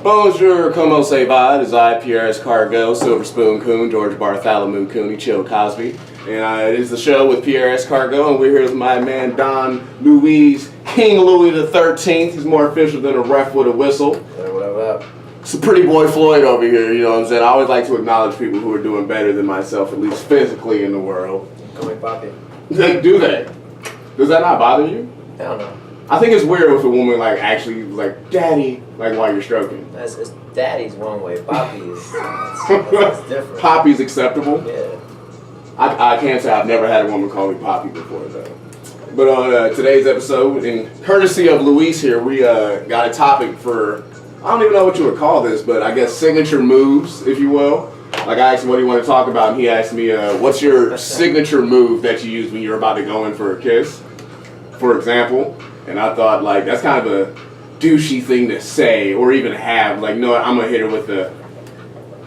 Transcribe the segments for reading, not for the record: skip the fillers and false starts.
Bonjour, como se va? It is I, Piere Cargo, Silver Spoon Coon, George Bartholomew Cooney, Chill Cosby. And it is the show with Piere Cargo, and we're here with my man Don Luis, King Louis the 13th. He's more official than a ref with a whistle. Hey, what up? It's a pretty boy Floyd over here, you know what I'm saying? I always like to acknowledge people who are doing better than myself, at least physically in the world. Call me Poppy. Do they? Does that not bother you? Hell no. I think it's weird if a woman like actually like daddy like while you're stroking. It's daddy's one way. Poppy is that's different. Poppy's acceptable. Yeah. I can't say I've never had a woman call me Poppy before though. But on today's episode, in courtesy of Luis here, we got a topic for, I don't even know what you would call this, but I guess signature moves, if you will. Like I asked him what he wanted to talk about, and he asked me, what's your signature move that you use when you're about to go in for a kiss, for example. And I thought, like, that's kind of a douchey thing to say or even have. Like, no, I'm going to hit her with the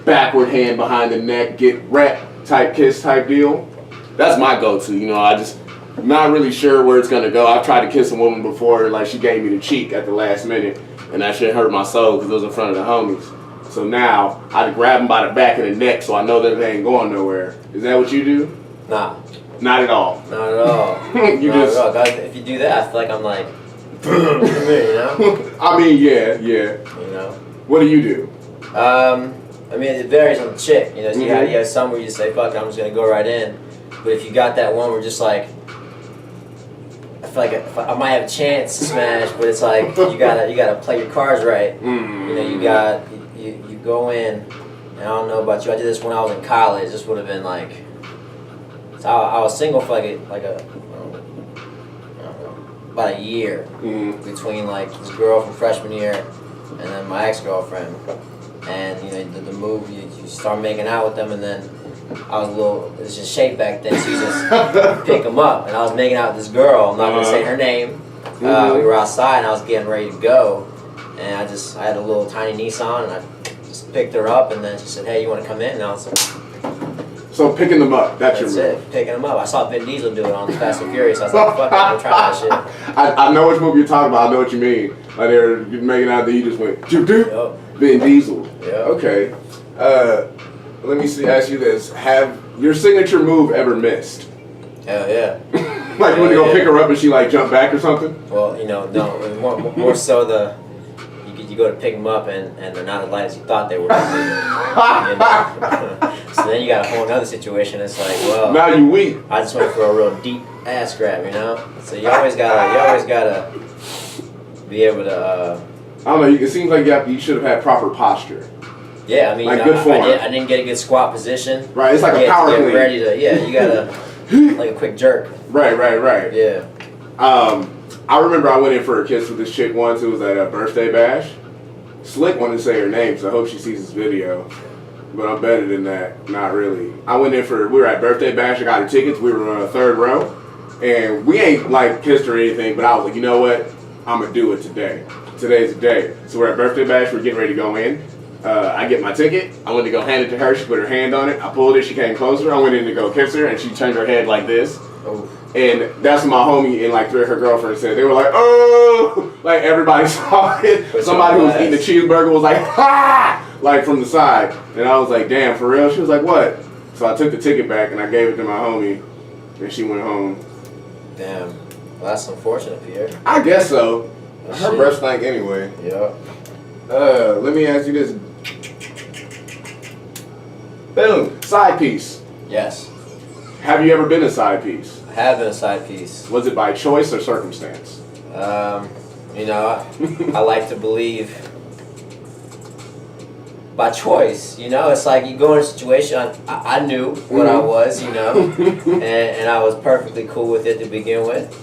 backward hand behind the neck, get wrecked type kiss type deal. That's my go-to, you know. I'm not really sure where it's going to go. I've tried to kiss a woman before, like, she gave me the cheek at the last minute, and that shit hurt my soul because it was in front of the homies. So now, I had to grab them by the back of the neck so I know that they ain't going nowhere. Is that what you do? Nah. Not at all. Not at all. You Not just. at all. God, if you do that, I feel like I'm like, you know? I mean, yeah. You know? What do you do? I mean, it varies on the chick. You know, so you Mm-hmm. have some where you say, fuck it, I'm just going to go right in. But if you got that one where just like, I feel like I might have a chance to smash, but it's like, you gotta play your cards right. Mm-hmm. You know, you go in, and I don't know about you, I did this when I was in college. This would have been like, so I was single for about a year between like this girl from freshman year and then my ex-girlfriend. And you know, the move, you start making out with them, and then I was it was just shape back then, so you just pick them up. And I was making out with this girl, I'm not going to say her name. We were outside and I was getting ready to go. And I had a little tiny Nissan, and I just picked her up, and then she said, hey, you want to come in? And I was like, so picking them up, that's your move. It, picking them up. I saw Vin Diesel do it on Fast and Furious. I was like, fuck it, I'm gonna try that shit. I know which move you're talking about. I know what you mean. Like they're making out that you just went, doop doop. Vin Diesel. Yep. Okay. Let me ask you this. Have your signature move ever missed? Hell yeah. Like you went to go pick her up and she like jumped back or something? Well, you know, no, more so you go to pick them up and they're not as light as you thought they were. You know? So then you got a whole other situation. It's like, well, now you weak. I just went for a real deep ass grab, you know. So you always gotta be able to. I don't know. It seems like you should have had proper posture. Yeah, I mean, like good form. I didn't get a good squat position. Right, it's like a power clean. Ready to, you gotta like a quick jerk. Right. Yeah. I remember I went in for a kiss with this chick once. It was at a birthday bash. Slick wanted to say her name, so I hope she sees this video. But I'm better than that. Not really. We were at birthday bash. I got her tickets. We were on a third row. And we ain't like kissed or anything, but I was like, you know what? I'm going to do it today. Today's the day. So we're at birthday bash. We're getting ready to go in. I get my ticket. I went to go hand it to her. She put her hand on it. I pulled it. She came closer. I went in to go kiss her, and she turned her head like this. Oh. And that's what my homie and like three of her girlfriends said. They were like, oh! Like everybody saw it. Somebody who was eating a cheeseburger was like, ha! Like from the side. And I was like, damn, for real? She was like, what? So I took the ticket back and I gave it to my homie. And she went home. Damn. Well, that's unfortunate, Pierre. I guess so. Her breath stank anyway. Yeah. Let me ask you this. Boom. Side piece. Yes. Have you ever been a side piece? I have been a side piece. Was it by choice or circumstance? You know, I like to believe by choice. You know, it's like you go in a situation, I knew what I was, you know, and I was perfectly cool with it to begin with.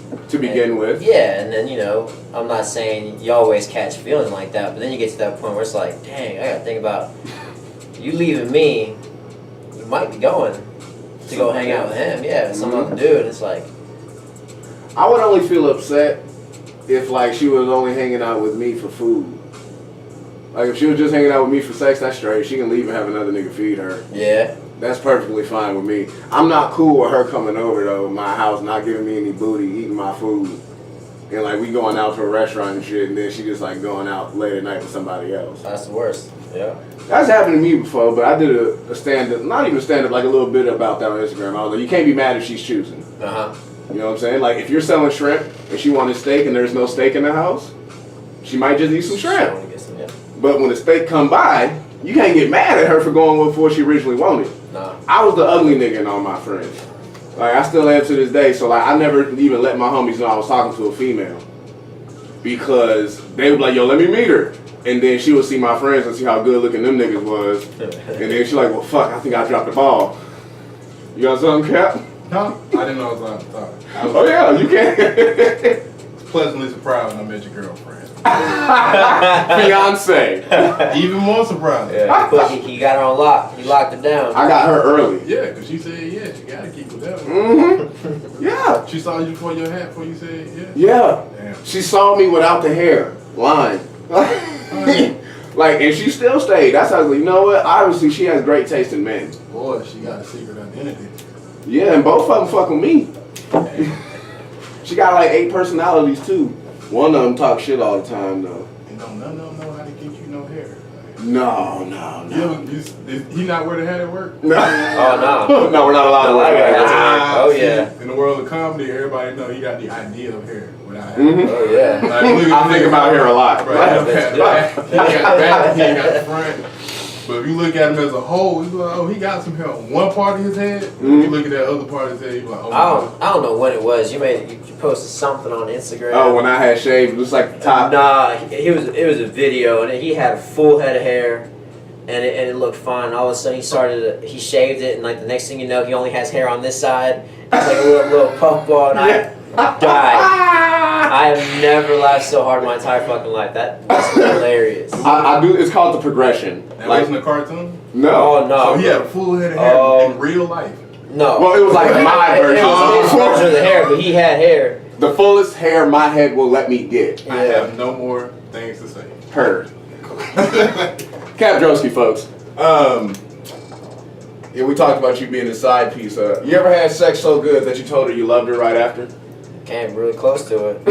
Yeah, and then, you know, I'm not saying you always catch feeling like that, but then you get to that point where it's like, dang, I gotta think about you leaving me, you might be going to go hang out with him, some other dude. It's like, I would only feel upset if like she was only hanging out with me for food. Like if she was just hanging out with me for sex, that's straight. She can leave and have another nigga feed her. Yeah. That's perfectly fine with me. I'm not cool with her coming over though, my house, not giving me any booty, eating my food. and like we going out to a restaurant and shit, and then she just like going out late at night with somebody else. That's the worst. Yeah. That's happened to me before, but I did a stand-up, not even stand-up, like a little bit about that on Instagram. I was like, you can't be mad if she's choosing. You know what I'm saying? Like, if you're selling shrimp and she wanted steak and there's no steak in the house, she might just eat some shrimp. But when the steak come by, you can't get mad at her for going with what she originally wanted. Nah. I was the ugly nigga in all my friends. Like, I still am to this day, so like, I never even let my homies know I was talking to a female. Because they would be like, yo, let me meet her. And then she would see my friends and see how good looking them niggas was. And then she like, well, fuck, I think I dropped the ball. You got something, Cap? No, I didn't know I was on top. Oh, yeah, you can. Pleasantly surprised when I met your girlfriend. Fiance. Even more surprised. Yeah, but he got her on lock. He locked it down. I got her early. Yeah, because she said yes. You got to keep with that one. Mm-hmm. Yeah. She saw you before your hat before you said yes? Yeah. Damn. She saw me without the hair. Lying. Like, and she still stayed. That's how I was like, you know what? Obviously, she has great taste in men. Boy, she got a secret identity. Yeah, and both of them fuck with me. She got like 8 personalities too. One of them talk shit all the time though. And none of them know how to get you no hair. No. He not wear the hat at work? No. Oh no. No, we're not allowed to wear that. Oh yeah. In the world of comedy, everybody know he got the idea of hair without hair. Mm-hmm. Oh yeah. Like, I think about hair a lot. Right. He got the back, he ain't got the front. But if you look at him as a whole, you be like, oh, he got some hair on one part of his head. If you look at that other part of his head, you be like, oh. I don't know when it was. You posted something on Instagram. Oh, when I had shaved, it was like the top. Nah, it was a video, and he had a full head of hair, and it looked fine. All of a sudden, he shaved it, and like the next thing you know, he only has hair on this side. It's like a little puffball, and I died. I have never laughed so hard in my entire fucking life. That was hilarious. I do. It's called the progression. That like, wasn't a cartoon? No. Oh no. So he had a full head of hair in real life. No. Well, it was like my version. It was his version of the hair, but he had hair. The fullest hair my head will let me get. I have no more things to say. Heard. Kap Droski, folks. Yeah, we talked about you being a side piece. You ever had sex so good that you told her you loved her right after? Came really close to it.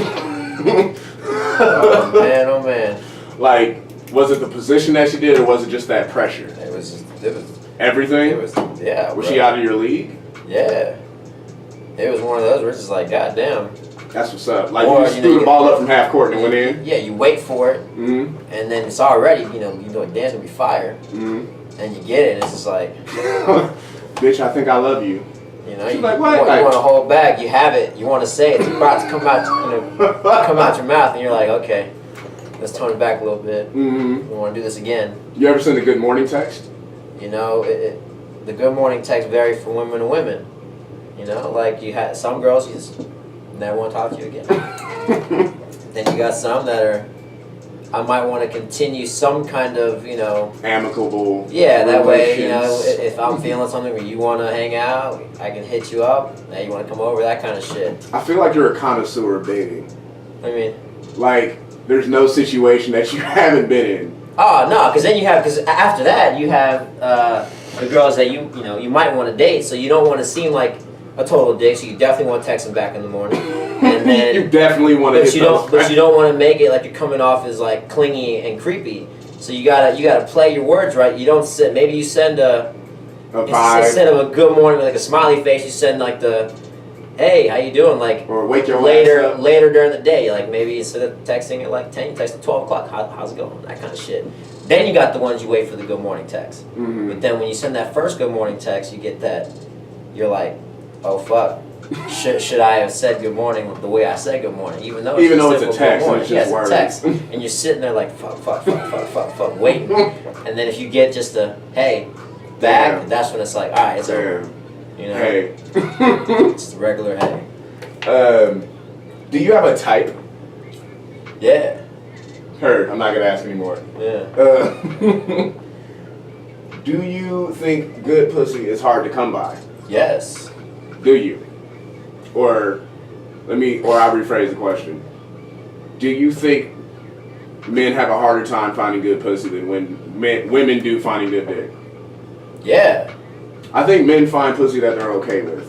Oh man. Like, was it the position that she did, or was it just that pressure? It was Everything? yeah. Was bro. she out of your league? Yeah. It was one of those where it's just like, goddamn. That's what's up. Like, Or, you just threw the ball up from half court and went in? Yeah, you wait for it, Mm-hmm. and then it's already, you know a dance gonna be fire, Mm-hmm. and you get it, and it's just like, Bitch, I think I love you. you know, She's you, like, what? you want to hold back, you have it, you want to say it, it's about to come out, come out your mouth, and you're like, okay, let's tone it back a little bit. Mm-hmm. We want to do this again. You ever send a good morning text? You know, the good morning text vary from women to women. You know, like you had some girls you just never want to talk to you again. Then you got some that are, I might want to continue some kind of, amicable. Yeah, that way, relations. if I'm feeling something where you want to hang out, I can hit you up. Hey, you want to come over? That kind of shit. I feel like you're a connoisseur of dating. I mean, Like, there's no situation that you haven't been in. oh no, because after that you have the girls that you might want to date, so you don't want to seem like a total dick, so you definitely want to text them back in the morning, and then You definitely want to hit those. but you don't want to make it like you're coming off as like clingy and creepy. So you gotta play your words right. You don't send. Maybe you send a vibe. instead of a good morning with like a smiley face, you send like the, hey, how you doing? Like Or wake your ass up. later during the day. Like maybe instead of texting at like 10, you text at 12 o'clock. How's it going? That kind of shit. Then you got the ones you wait for the good morning text. Mm-hmm. But then when you send that first good morning text, you get that. You're like, oh fuck. Should I have said good morning the way I said good morning? Even though it's Even though just it's a simple good text, morning. it's just words. Text. And you're sitting there like fuck, waiting. And then if you get just a hey back, Damn. that's when it's like, alright, it's over. Damn. You know? Hey. It's the regular hey. Do you have a type? Yeah. Heard. I'm not gonna ask anymore. Yeah. Do you think good pussy is hard to come by? Yes. Do you? Or I'll rephrase the question. Do you think men have a harder time finding good pussy than women do finding good dick? Yeah. I think men find pussy that they're okay with.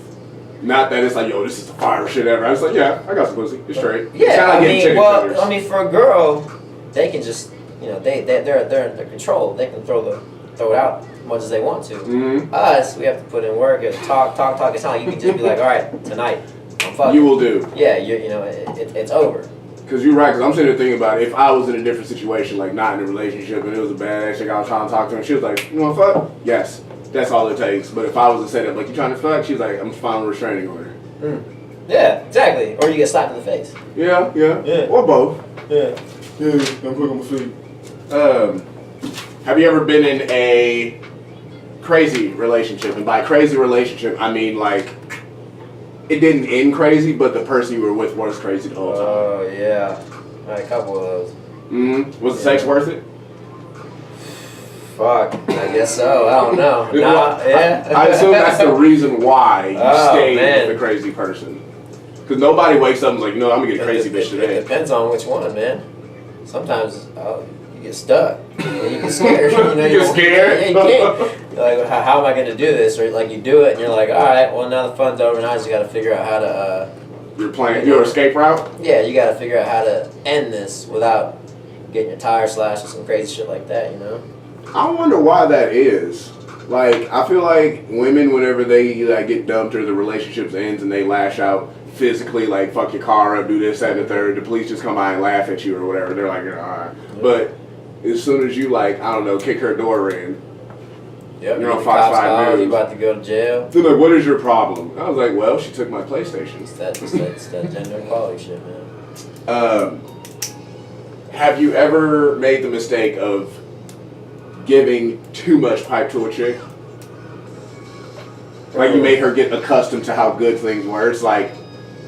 Not that it's like, yo, this is the fire shit ever. I was like, yeah, I got some pussy. It's straight. Yeah, It's kinda like getting chicken tenders. I mean, for a girl, they can just, you know, they're in control. They can throw it out as much as they want to. Mm-hmm. Us, we have to put in work, and talk. It's not like you can just be like, all right, tonight, I'm fucking. You will do. Yeah, you know, it's over. Because you're right, because I'm sitting there thinking about it. If I was in a different situation, like not in a relationship, and it was a bad chick, I was trying to talk to her, and she was like, you want to fuck? Yes. That's all it takes. But if I was to say that, like, you trying to fuck? She's like, I'm fine with restraining order. Yeah, exactly. Or you get slapped in the face. Yeah. Or both. Yeah. I'm quick on my feet. Have you ever been in a crazy relationship? And by crazy relationship, I mean, like, it didn't end crazy, but the person you were with was crazy the whole time. Oh, yeah. I had a couple of those. Mm-hmm. Was the sex worth it? Fuck, I guess so. I don't know. Yeah. I assume that's the reason why you stayed man. with the crazy person. Because nobody wakes up and is like, you know, I'm going to get a crazy bitch today. It depends on which one, man. Sometimes you get stuck. You get scared. You get scared? Yeah, you can't. You're like, how am I going to do this? Or like you do it and you're like, all right, well now the fun's over. Now you just got to figure out how to... You're playing your escape route? Yeah, you got to figure out how to end this without getting your tire slashed or some crazy shit like that, you know? I wonder why that is. Like, I feel like women, whenever they like get dumped or the relationship ends and they lash out physically, like fuck your car up, do this, that, and the third, the police just come by and laugh at you or whatever. They're like, alright. Yeah. But as soon as you like, I don't know, kick her door in, yep, you're on Fox 5 News. You about to go to jail. They're like, what is your problem? I was like, well, she took my PlayStation. It's that gender equality shit, man. Have you ever made the mistake of giving too much pipe to a chick? Like you made her get accustomed to how good things were. It's like,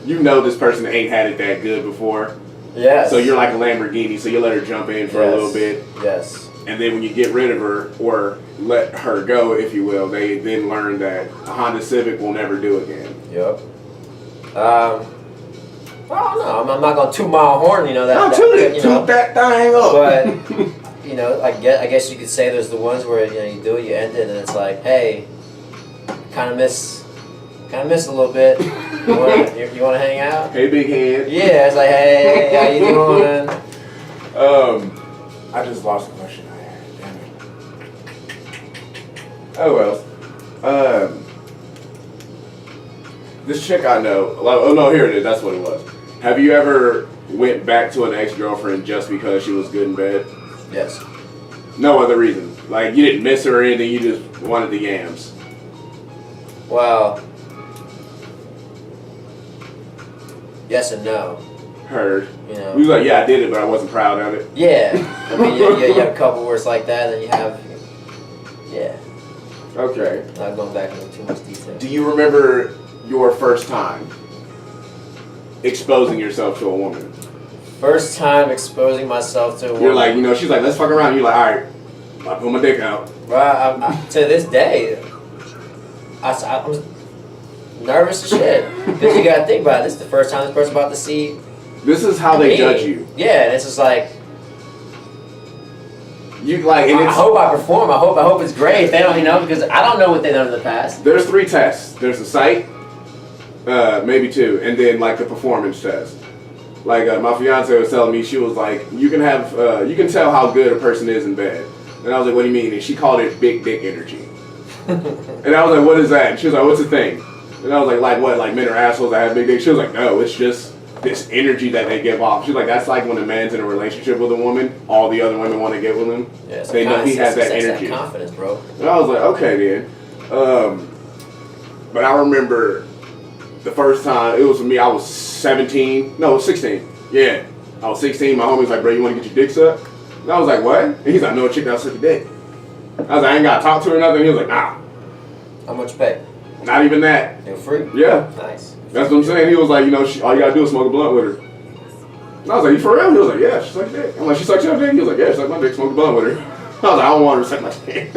you know this person ain't had it that good before. Yes. So you're like a Lamborghini, so you let her jump in for a little bit. Yes. And then when you get rid of her, or let her go, if you will, they then learn that a Honda Civic will never do again. Yep. I don't know. I'm not going to toot my own horn, you know. Toot that thing up. But, you know, I guess you could say there's the ones where, you know, you do it, you end it, and it's like, hey, kind of miss a little bit. You want to hang out? Hey, big head. Yeah, it's like, hey, how you doing? I just lost the question I had. Damn it. Oh well. This chick I know. Oh no, here it is. That's what it was. Have you ever went back to an ex-girlfriend just because she was good in bed? Yes. No other reason. Like you didn't miss her or anything. You just wanted the yams. Well, yes and no. Heard. You know. He was like, yeah, I did it, but I wasn't proud of it. Yeah. I mean, you have a couple words like that, and you have, yeah. Okay. Not going back into too much detail. Do you remember your first time exposing yourself to a woman? First time exposing myself to a woman. You're like, you know, she's like, let's fuck around. You're like, all right, I pull my dick out. Well, to this day, I'm nervous as shit. Because you gotta think about it. This is the first time this person's about to see. This is how they judge you. Yeah, and it's just like. You like, and I hope I perform. I hope it's great. If they don't, you know, because I don't know what they've done in the past. There's 3 tests. There's the sight, maybe 2, and then like the performance test. Like my fiance was telling me, she was like, you can tell how good a person is in bed. And I was like, what do you mean? And she called it big dick energy. And I was like, what is that? And she was like, what's the thing? And I was like what? Like men are assholes that have big dicks? She was like, no, it's just this energy that they give off. She's like, that's like when a man's in a relationship with a woman, all the other women want to get with him. Yeah, they know he has that energy. That confidence, bro. And I was like, okay then. But I remember the first time, it was for me, I was 16. Yeah, I was 16. My homie was like, bro, you want to get your dick sucked? And I was like, what? And he's like, no, a chick that'll suck your dick. I was like, I ain't got to talk to her or nothing. He was like, nah. How much you pay? Not even that. You're free? Yeah. Nice. That's what I'm saying. He was like, you know, all you got to do is smoke a blunt with her. And I was like, you for real? He was like, yeah, she sucked dick. I'm like, she sucked your dick? He was like, yeah, she sucked my dick, smoke a blunt with her. I was like, I don't want her to suck my dick.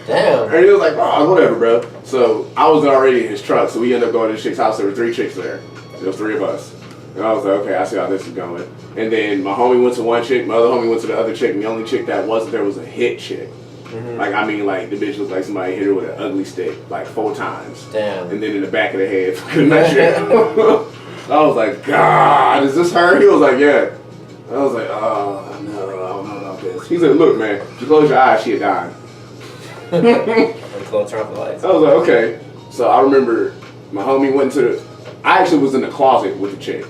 Damn. And he was like, oh, whatever, bro. So I was already in his truck, so we ended up going to this chick's house. There were 3 chicks there. There was 3 of us. And I was like, okay, I see how this is going. And then my homie went to one chick, my other homie went to the other chick, and the only chick that wasn't there was a hit chick. Like, I mean, like, the bitch looked like somebody hit her with an ugly stick, like 4 times. Damn. And then in the back of the head, fucking that shit. I was like, God, is this her? He was like, yeah. I was like, oh, no, I don't know about this. He said, look, man, if you close your eyes, she'll die. Close, turn off the lights. I was like, okay. So I remember my homie went to the, I actually was in the closet with the chick.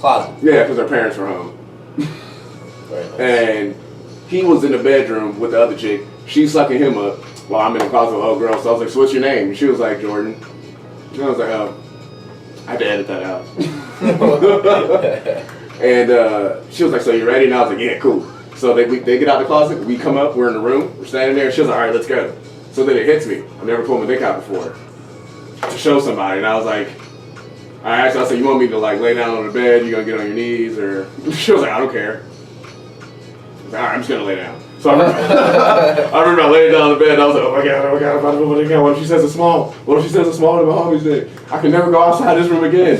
Closet? Yeah, because her parents were home. Very nice. And he was in the bedroom with the other chick. She's sucking him up while I'm in the closet with old girl. So I was like, so what's your name? And she was like, Jordan. And I was like, oh, I had to edit that out. And she was like, so you ready? And I was like, yeah, cool. So they get out the closet. We come up. We're in the room. We're standing there. She was like, all right, let's go. So then it hits me. I've never pulled my dick out before to show somebody. And I was like, all right. So I said, you want me to like lay down on the bed? You gonna get on your knees? Or she was like, I don't care. I was like, all right, I'm just gonna lay down. So I remember I laid down on the bed and I was like, oh my God, I'm about to put my dick out. What if she says it's small? What if she says it's smaller than my homie's dick? I can never go outside this room again.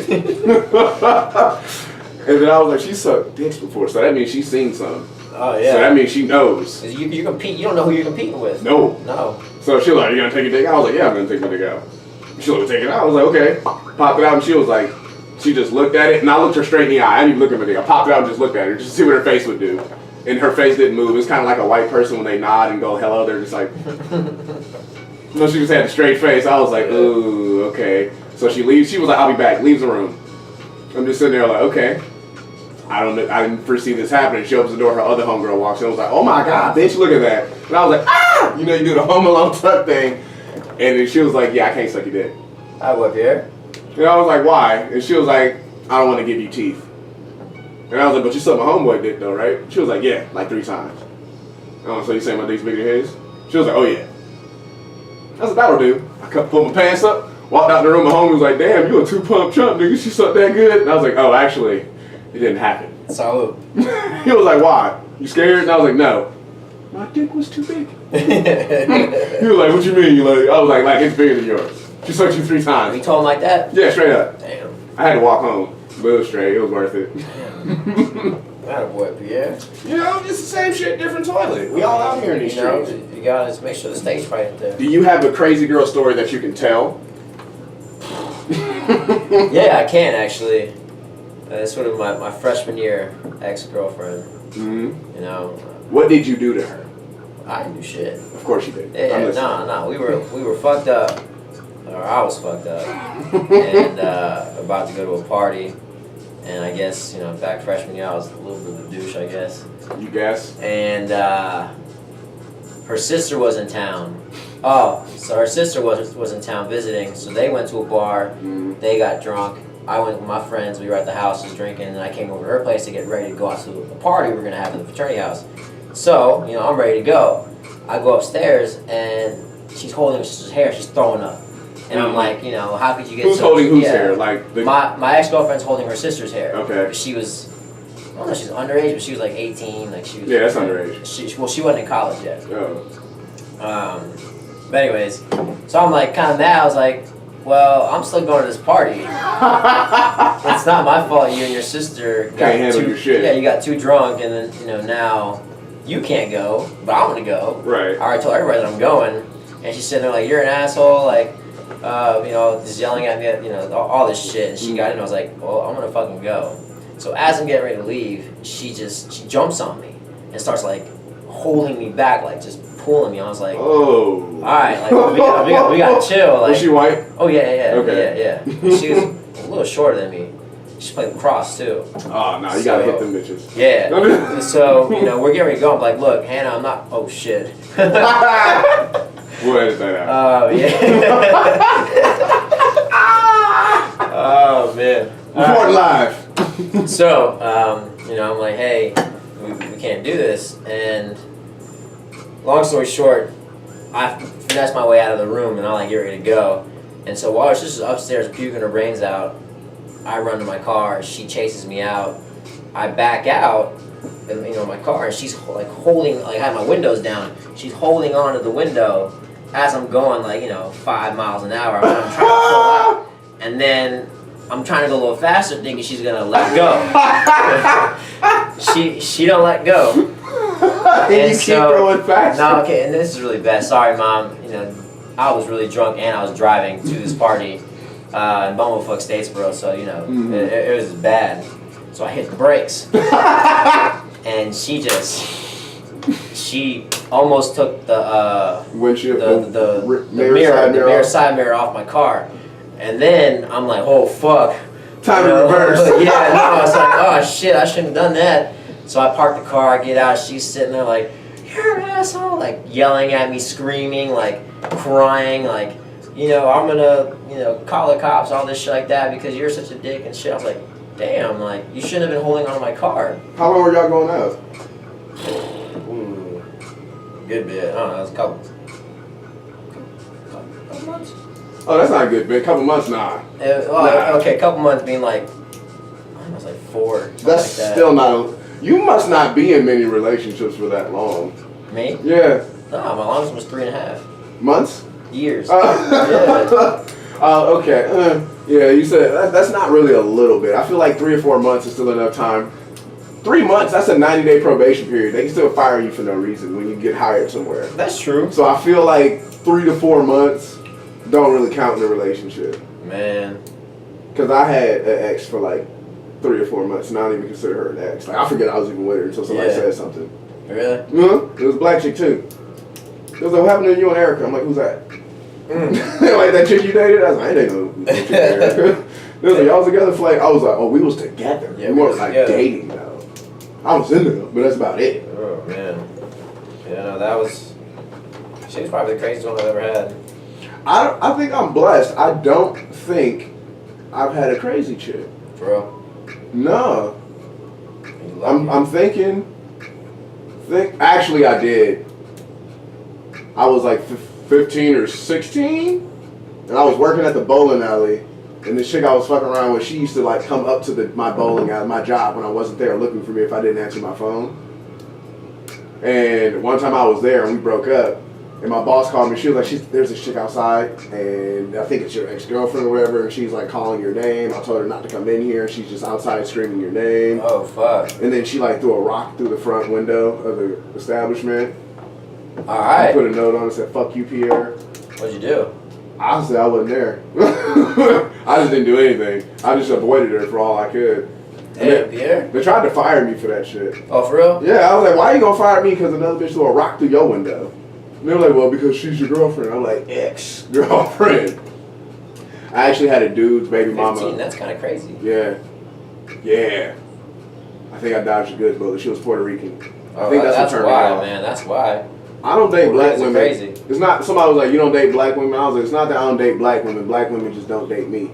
And then I was like, she sucked dicks before, so that means she's seen some. Oh yeah. So that means she knows. You compete. You don't know who you're competing with. No. No. So she was like, you gonna take your dick out? I was like, yeah, I'm gonna take my dick out. She was like, take it out. I was like, okay. Popped it out and she was like, she just looked at it and I looked her straight in the eye. I didn't even look at my dick. I popped it out and just looked at her just to see what her face would do. And her face didn't move. It's kind of like a white person when they nod and go hello. They're just like, no, she just had a straight face. I was like, ooh, okay. So she leaves. She was like, I'll be back. Leaves the room. I'm just sitting there like, okay. I didn't foresee this happening. She opens the door. Her other homegirl walks in. I was like, oh my God, bitch, look at that. And I was like, ah! You know, you do the Home Alone tuck thing. And then she was like, yeah, I can't suck your dick. I whip here. And I was like, why? And she was like, I don't want to give you teeth. And I was like, but you sucked my homeboy dick though, right? She was like, yeah, like 3 times. Oh, so you saying my dick's bigger than his? She was like, oh yeah. I was like, that'll do. I pulled my pants up, walked out the room, my homie was like, damn, you a 2-pump chump, nigga. She sucked that good? And I was like, oh, actually, it didn't happen. Salute. He was like, why? You scared? And I was like, no. My dick was too big. He was like, what you mean? Like, I was like it's bigger than yours. She sucked you 3 times. You told him like that? Yeah, straight up. Damn. I had to walk home. But it was straight. It was worth it. That a boy, Pierre. You know, it's the same shit, different toilet. We all out here in these streets. You gotta make sure the stage right there. Do you have a crazy girl story that you can tell? Yeah, I can actually. It's sort of my freshman year ex-girlfriend. Mm-hmm. You know. What did you do to her? I didn't do shit. Of course you did. Yeah, no. We were fucked up. Or I was fucked up. And about to go to a party. And I guess, you know, back freshman year I was a little bit of a douche, I guess. You guess? And her sister was in town. Oh, so her sister was in town visiting, so they went to a bar, they got drunk. I went with my friends, we were at the house just drinking, and I came over to her place to get ready to go out to a party we were going to have in the fraternity house. So, you know, I'm ready to go. I go upstairs, and she's holding her sister's hair, she's throwing up. And I'm like, you know, how could you get Who's holding whose hair? Like my ex-girlfriend's holding her sister's hair. Okay. She was, I don't know, she's underage, but she was like 18. Like she was. Yeah, that's underage. She wasn't in college yet. Oh. But anyways, so I'm like kind of mad. I was like, well, I'm still going to this party. It's not my fault you and your sister got can't handle your shit. Yeah, you got too drunk, and then, you know, now you can't go, but I want to go. Right. I already told everybody that I'm going, and she's sitting there like, you're an asshole, like, you know, just yelling at me, you know, all this shit. And she got in, and I was like, well, I'm gonna fucking go. So as I'm getting ready to leave, she jumps on me and starts like holding me back, like just pulling me. I was like, oh, all right, like we gotta chill. Like, was she white? Oh yeah, Okay. yeah. She was a little shorter than me. She played lacrosse too. Oh no, you gotta hit them bitches. Yeah. So, you know, we're getting ready to go. I'm like, look, Hannah, I'm not. Oh shit. We'll edit that out. Oh yeah. Oh man. Report live. So, you know, I'm like, hey, we can't do this. And long story short, I finessed my way out of the room and I'm like, get ready to go. And so while she's just upstairs puking her brains out, I run to my car. She chases me out. I back out, in, you know, my car, and she's like holding, like I have my windows down. She's holding on to the window as I'm going, like, you know, 5 miles an hour. I'm trying to pull out, and then I'm trying to go a little faster, thinking she's gonna let go. She don't let go. And you keep going faster. No, okay, and this is really bad. Sorry, Mom. You know, I was really drunk and I was driving to this party in Bumblefuck, Statesboro, so, you know, it was bad. So I hit the brakes. And she almost took the windshield, the mirror side mirror off my car. And then I'm like, oh, fuck. Time to reverse. Yeah, no, I was like, oh, shit, I shouldn't have done that. So I parked the car, I get out, she's sitting there like, you're an asshole, like yelling at me, screaming, like crying, like, you know, I'm gonna, you know, call the cops, all this shit like that because you're such a dick and shit. I was like, damn, like, you shouldn't have been holding on to my car. How long were y'all going out? Ooh, good bit. I don't know, it was a couple months. Oh, that's not a good bit. Couple months, nah. Okay, a couple months being like, almost like 4. That's like that. still not. You must not be in many relationships for that long. Me? Yeah. No, my longest was 3.5 months. Years. Yeah. Okay. Yeah, you said that's not really a little bit. I feel like 3 or 4 months is still enough time. 3 months, that's a 90-day probation period. They can still fire you for no reason when you get hired somewhere. That's true. So I feel like 3 to 4 months don't really count in a relationship. Man. Because I had an ex for like 3 or 4 months, and I don't even consider her an ex. Like, I forget I was even with her until somebody said something. Really? It was a black chick too. It was like, what happened to you and Erica? I'm like, who's that? Like, that chick you dated? I was like, I didn't know chick Erica. It was like, y'all was together for like, I was like, oh, we was together. Yeah, we weren't like dating though. I was in there, but that's about it. Oh, man. Yeah, no, that was, she was probably the craziest one I've ever had. I think I'm blessed. I don't think I've had a crazy chick. For real? No. I'm thinking. Actually, I did. I was like 15 or 16, and I was working at the bowling alley. And the chick I was fucking around with, she used to like come up to my bowling alley, my job when I wasn't there, looking for me if I didn't answer my phone. And one time I was there and we broke up. And my boss called me. She was like, there's this chick outside, and I think it's your ex-girlfriend or whatever, and she's like calling your name. I told her not to come in here. She's just outside screaming your name. Oh, fuck. And then she like threw a rock through the front window of the establishment. All right. I put a note on it that said, fuck you, Pierre. What'd you do? Honestly, I wasn't there. I just didn't do anything. I just avoided her for all I could. Damn, Pierre. They tried to fire me for that shit. Oh, for real? Yeah, I was like, why are you gonna fire me because another bitch threw a rock through your window? And they were like, well, because she's your girlfriend. I'm like, ex-girlfriend. I actually had a dude's baby 15, mama. that's kind of crazy. Yeah. Yeah. I think I dodged a good bullet. She was Puerto Rican. Oh, I think that's what turned me why, off. Man. That's why. I don't date black women. Crazy. It's not, somebody was like, you don't date black women. I was like, it's not that I don't date black women. Black women just don't date me.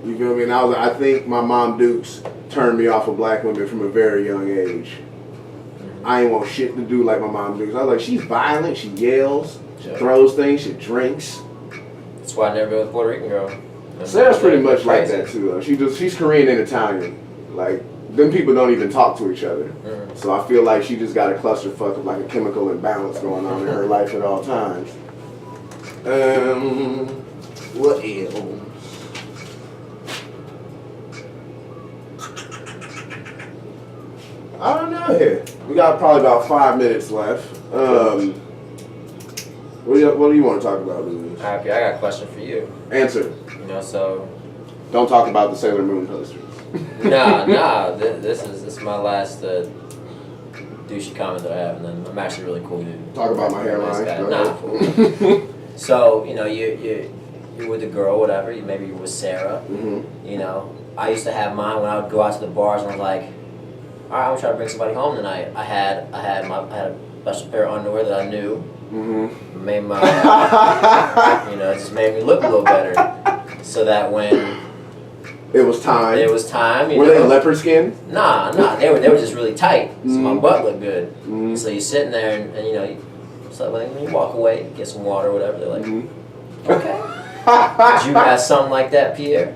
You feel me? And I was like, I think my mom Dukes turned me off of black women from a very young age. I ain't want shit to do like my mom Dukes. I was like, she's violent, she yells, she throws things, she drinks. That's why I never been with a Puerto Rican girl. Sarah's pretty much like that too, though. She's Korean and Italian. Like, them people don't even talk to each other. So I feel like she just got a clusterfuck of like a chemical imbalance going on in her life at all times. What else? I don't know here. We got probably about 5 minutes left. What do you want to talk about, Louis? Alright, I got a question for you. Answer. You know, so. Don't talk about the Sailor Moon posters. Nah. This is my last douchey comment that I have, and then I'm actually really cool, dude. Talk about my hairline. Nah, fool. So you know, you're with a girl, whatever. Maybe you're with Sarah. Mm-hmm. You know, I used to have mine when I would go out to the bars, and I was like, all right, I'm trying to bring somebody home tonight. I had a special pair of underwear that I knew. Mm-hmm. Made my, you know, it just made me look a little better, so that when it was time. Were they leopard skin? Nah, they were just really tight, so my butt looked good. Mm-hmm. So you're sitting there, and you know, so when you walk away, get some water, or whatever. They're like, okay. Did you have something like that, Pierre?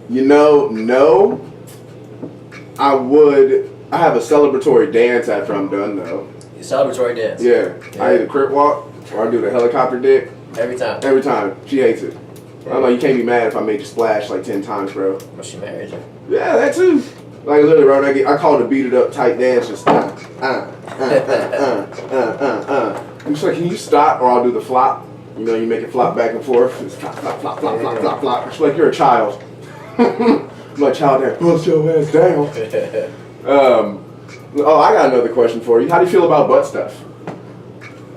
You know, no. I have a celebratory dance after I'm done, though. Your celebratory dance? Yeah. I either crip walk or I do the helicopter dick. Every time? Every time. She hates it. I'm like, you can't be mad if I made you splash like 10 times, bro. Well, she married you. Yeah, that too. Like literally, bro, I call it a beat it up tight dance. Just I'm just like, can you stop or I'll do the flop. You know, you make it flop back and forth. It's flop, flop, flop, flop, flop, flop, flop. It's like you're a child. My child there, bust your ass down. Oh, I got another question for you. How do you feel about butt stuff?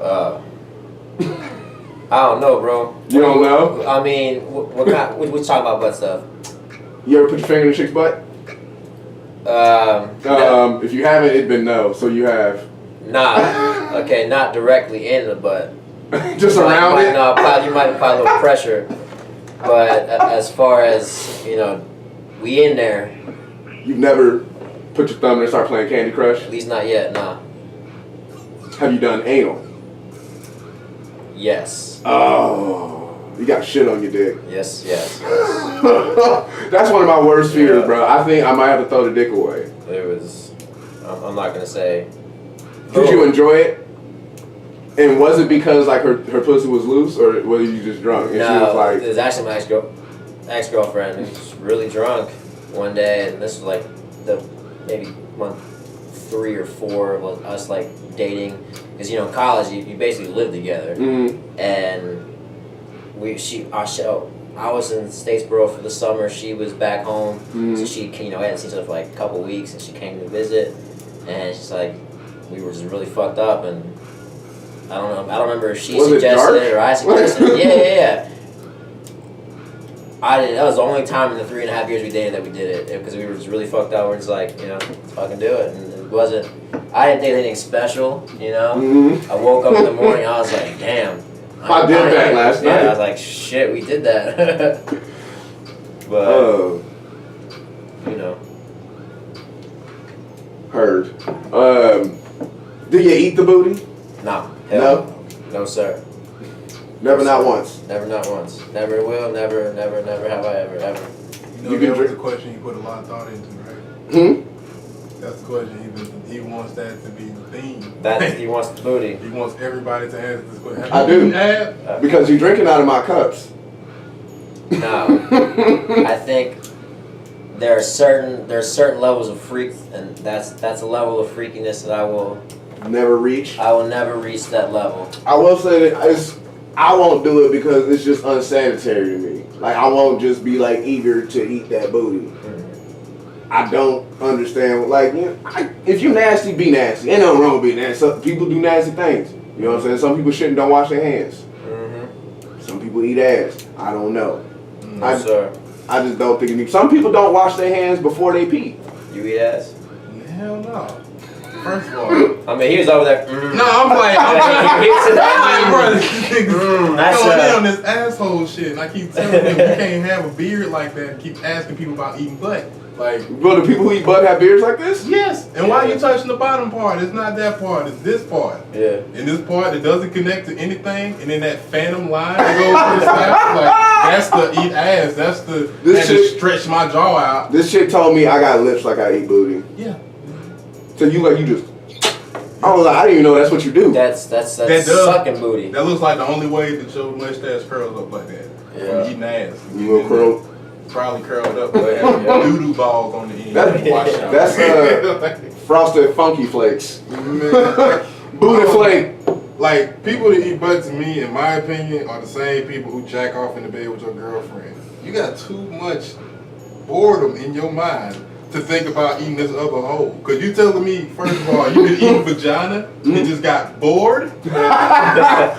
I don't know, bro. You don't know? I mean, what kind? We talking about butt stuff. You ever put your finger in a chick's butt? No. If you haven't, it'd been no. So you have. Nah. Okay, not directly in the butt. Just around it? No, you might apply a little pressure. But as far as, you know, we in there. You've never put your thumb in and start playing Candy Crush? At least not yet, nah. Have you done anal? Yes. Oh, you got shit on your dick. Yes. That's one of my worst fears, bro. I think I might have to throw the dick away. It was, I'm not going to say. Did you enjoy it? And was it because like her pussy was loose, or were you just drunk? And no, she was like, it was actually my ex-girlfriend who was really drunk one day, and this was like maybe month 3 or 4 of us like dating, because in college you basically live together, and I was in Statesboro for the summer. She was back home, so she hadn't seen her for like a couple weeks, and she came to visit, and she's like, we were just really fucked up, and I don't remember if she suggested it or I suggested it. Yeah. That was the only time in the 3.5 years we dated that we did it, because we were just really fucked up. We're just like, let's fucking do it. And it wasn't, I didn't think anything special, I woke up in the morning, I was like, damn. I did that last night. Yeah, I was like, shit, we did that. But, Heard. Do you eat the booty? No. No, sir. Never, not once. Never, not once. Never will, never have I ever. That was a question you put a lot of thought into, right? That's the question. He wants that to be the theme. He wants the booty. He wants everybody to answer this question. I do. Because you're drinking out of my cups. No. I think there are certain levels of freak, and that's a level of freakiness that I will never reach. I will never reach that level. I will say that I won't do it because it's just unsanitary to me. Like, I won't just be like eager to eat that booty. I don't understand. Like, if you nasty, be nasty. Ain't nothing wrong with being nasty. Some people do nasty things. You know what I'm saying? Some people shouldn't don't wash their hands. Some people eat ass. I don't know. Sir. I just don't think some people don't wash their hands before they pee. You eat ass? Hell no. First of all, I mean, he was over there. No, I'm like, that's on this asshole shit. And I keep telling him you can't have a beard like that and keep asking people about eating butt. Like, will the people who eat butt have beards like this? Yes. And why are you touching the bottom part? It's not that part. It's this part. Yeah. And this part that doesn't connect to anything, and then that phantom line that goes to the side, like that's the eat ass. That's the to stretch my jaw out. This shit told me I got lips like I eat booty. Yeah. So you just. I was like, I didn't even know that's what you do. That's sucking booty. That looks like the only way that your mustache curls up like that. Yeah. Eating ass. You little curl. Probably curled up, but have doo-doo balls on the end. That's frosted funky flakes. Booty flake. Like, people that eat butt, to me, in my opinion, are the same people who jack off in the bed with your girlfriend. You got too much boredom in your mind to think about eating this other hole. Because you telling me, first of all, you been eating vagina and just got bored? Like,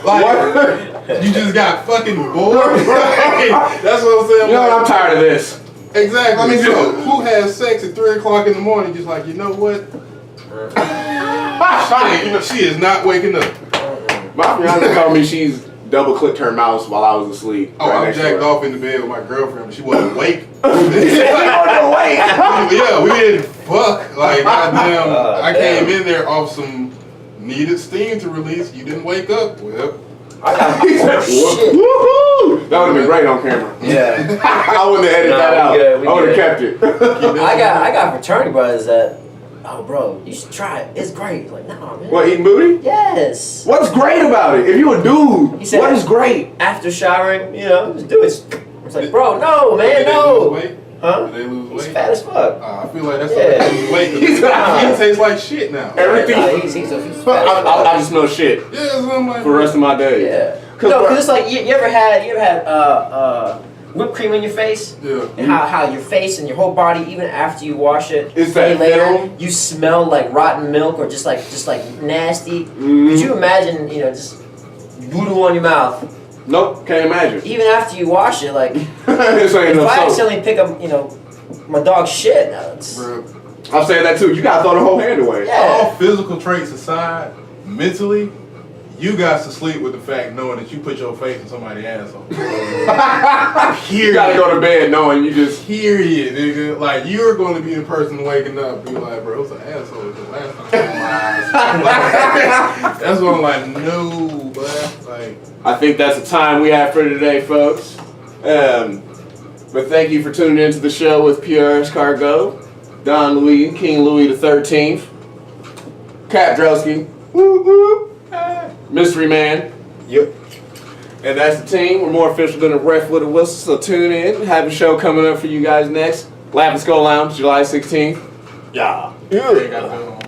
you just got fucking bored? That's what I'm saying. You know what? I'm tired of this. Exactly. I mean, so who has sex at 3 o'clock in the morning just like, you know what? She is not waking up. My fiance told me she's double clicked her mouse while I was asleep. Oh, I jacked off in the bed with my girlfriend, but she wasn't awake. Yeah, we didn't fuck. Like, goddamn, I came in there off some needed steam to release. You didn't wake up. Well, woohoo! That would have been great on camera. Yeah. I wouldn't have edited that out. I would have kept it. I got fraternity brothers that, oh bro, you should try it. It's great. Like, nah, man. What, eating booty? Yes. What's great about it? If you a dude, what is great? After showering, just do it. It's like, bro, no, man, no. Huh? Did they lose He's weight? fat as fuck. I feel like that's Yeah. something weight. He tastes like shit now. Everything. Yeah, he's fat as fuck. I just smell shit Yeah, so I'm like, for the rest of my days. Yeah. No, because it's like you ever had whipped cream on your face? Yeah. And how your face and your whole body, even after you wash it, It's day that later, film? you smell like rotten milk or just like nasty. Could you imagine, just voodoo on your mouth? Nope, can't imagine. Even after you wash it, like This ain't if no I soap. accidentally pick up, my dog's shit, now it's bro, I'm saying that too. You gotta throw the whole hand away. yeah. all physical traits aside, mentally, you got to sleep with the fact knowing that you put your face in somebody's asshole. You gotta go to bed knowing you just. Period, nigga. Like, you're going to be the person waking up be like, bro, it was an asshole the last time I was That's what I'm like, no, but like. I think that's the time we have for today, folks. But thank you for tuning into the show with Piere Cargo, Don Louis, King Louis the 13th, Kap Droski, whoop, whoop, Mystery Man. Yep. And that's the team. We're more official than a ref with a whistle, so tune in. Have a show coming up for you guys next. Laugh and Skull Lounge, July 16th. Yeah. They got